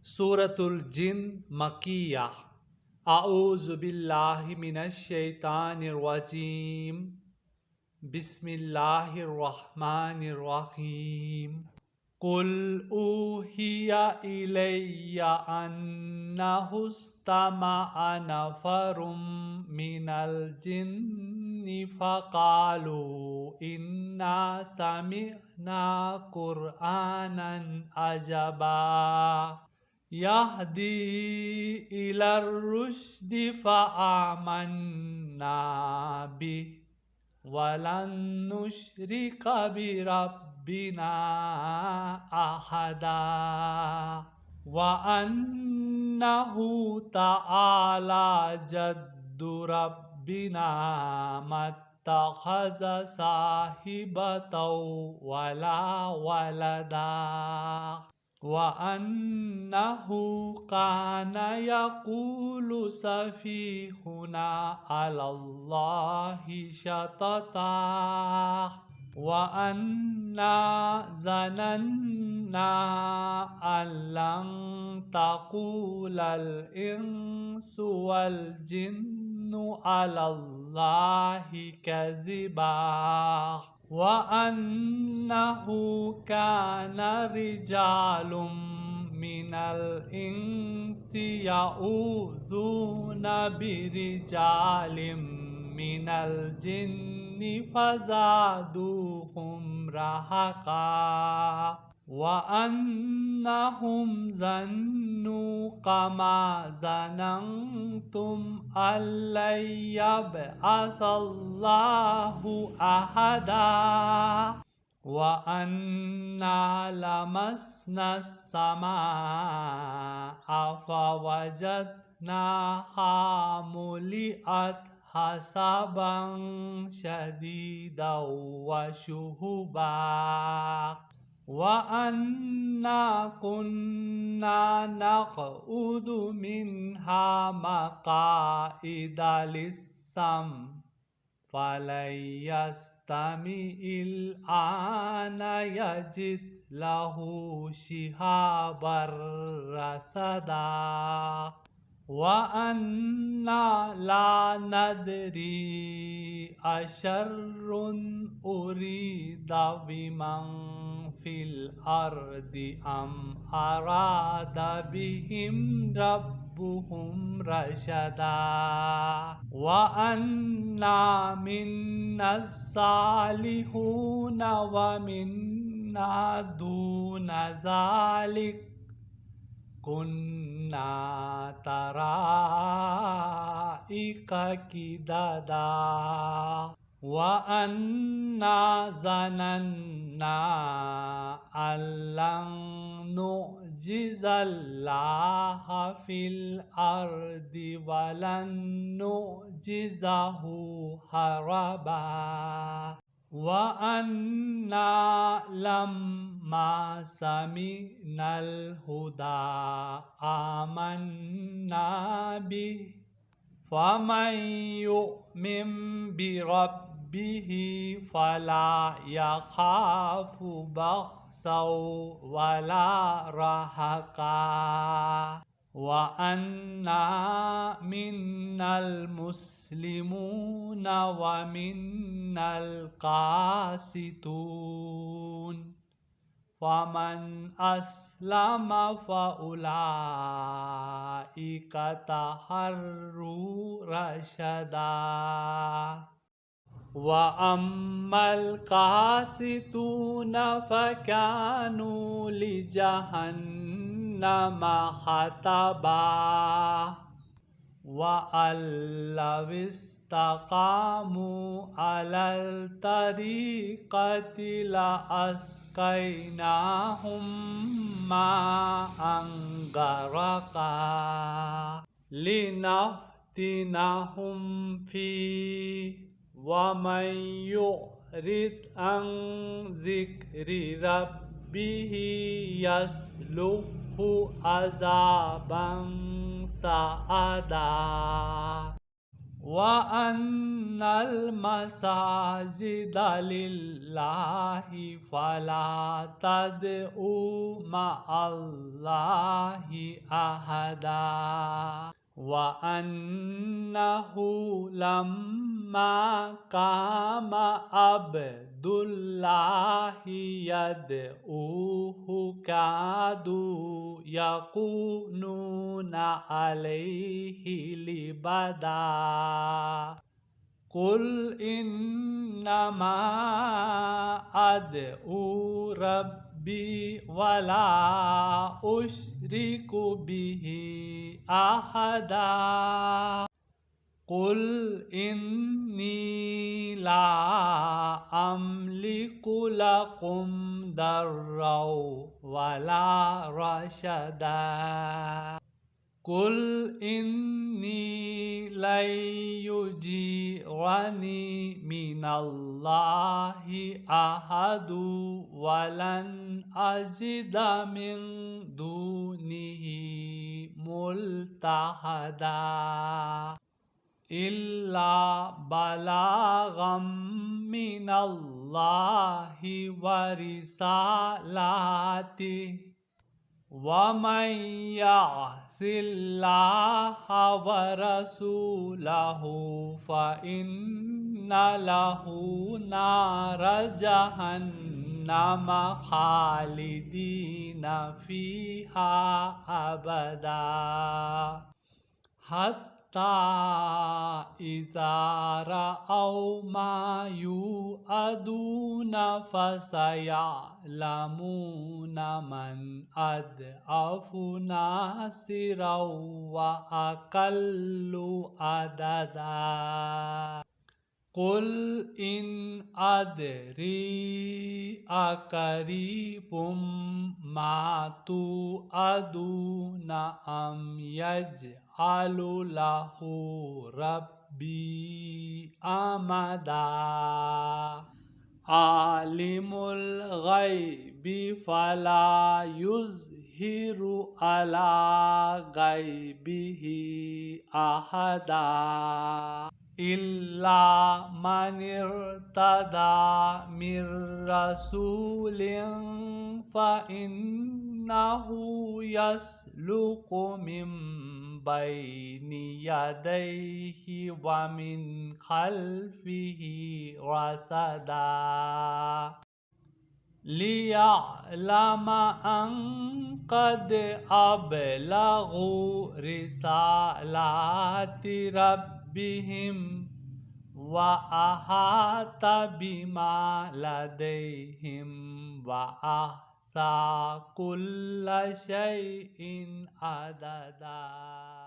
सूरतुल जिन मकिया। आऊज़ु बिल्लाहि मिनश शैतानिर रजीम। बिस्मिल्लाहिर्रहमानिर्रहीम। कुल ऊहिया इलैया अन्नहुस्तमअ नफरुम मिनल जिन्नि फ़क़ालू इन्ना समिअना क़ुरआनन अजबा यहदी इलर रुश्दि फ़आमन्ना बिहि वलन नुश्रिका बिरब्बिना अहदा व अन्नहु तआला जद्दु रब्बिना मत्तख़ज़ साहिबतौ वला वलदा व अन्नहु कान यक़ूलु सफ़ीहुना अलल्लाहि शतता व अन्ना ज़नन्ना अल्लं तक़ूलल इंसु वल जिन्नु अलल्लाहि कज़िबा व अन्नहु कान रिजालुम मिनल इंसि यऊज़ूना बिरिजालिम मिनल जिन्नि फ़ज़ादूहुम रहक़ा व अन्नहुम ज़न्नु कमा ज़नन्तुम अल्लन यब्असल्लाहु अहदा व अन्ना लमस्नस समाअ फ़वजदनाहा मुलिअत हसबन शदीदन व शुहुबा व अन्ना कुन्ना नक़उदु मिन्हा मक़ाइद लिस्सम फ़लन यस्तमिइल आन यजिद लहु शिहाबर रसदा व अन्ना ला नदरी अशर्रुन उरीदा बिमन फिल अर्दि अम अरादा बिहिम रब्बुहुम रशदा व अन्ना मिन्नस सालिहून व मिन्ना दून ज़ालिक कुन्ना तराइका किददा व अन्ना ज़नन्ना अल्लं नुअजिज़ल्लाह फिल अर्दि वलन नुअजिज़हु हरबा व अन्ना लम्मा समिअनल हुदा आमन्ना बिहि फ़मन यु'मिन बिरब्बिहि फ़ला यख़ाफ़ु बख़सन वला रहक़ा व अन्ना मिन्नल मुस्लिमून व मिन्नल क़ासितून फ़मन अस्लम फ़उलाइका तहर्रू रशदा व अम्मल क़ासितून फ़कानू लिजहन्नम हतबा व अल्लव इस्तक़ामू अलल तरीक़ति लअस्क़ैनाहुम माअन गरक़ा लिनफ्तिनहुम फ़ीहि व मन युरिद अन ज़िक्रि रब्बिहि यसलुक्हु अज़ाबन सअदा وأن المساجد لله فلا تدعوا مع الله أحدا وأنه لما قام عبد الله يدعوه كادوا يكونون عليه لبدا قل إنما أدعو ربي ولا أشرك به أحدا قل إني لا أملك لكم ضرا ولا رشدا قل إني لن يجيرني من الله أحد ولن أجد من دونه ملتحدا إلا بلاغا من الله ورسالاته ومن يعص الله ورسوله فإن له نار جهنم خالدين فيها أبدا حتى إذا رأوا ما يوعدون فسيعلمون من أضعف ناصرا وأقل عددا قل إن أدري أقريب ما توعدون أم يجعل له ربي أمدا عالم الغيب فلا يظهر على غيبه أحدا إلا من ارتضى من رسول فإنه يسلك من بين يديه ومن خلفه رصدا ليعلم أن قد أبلغوا رسالات ربهم وأحاط بما لديهم وأحصى كل شيء عددا.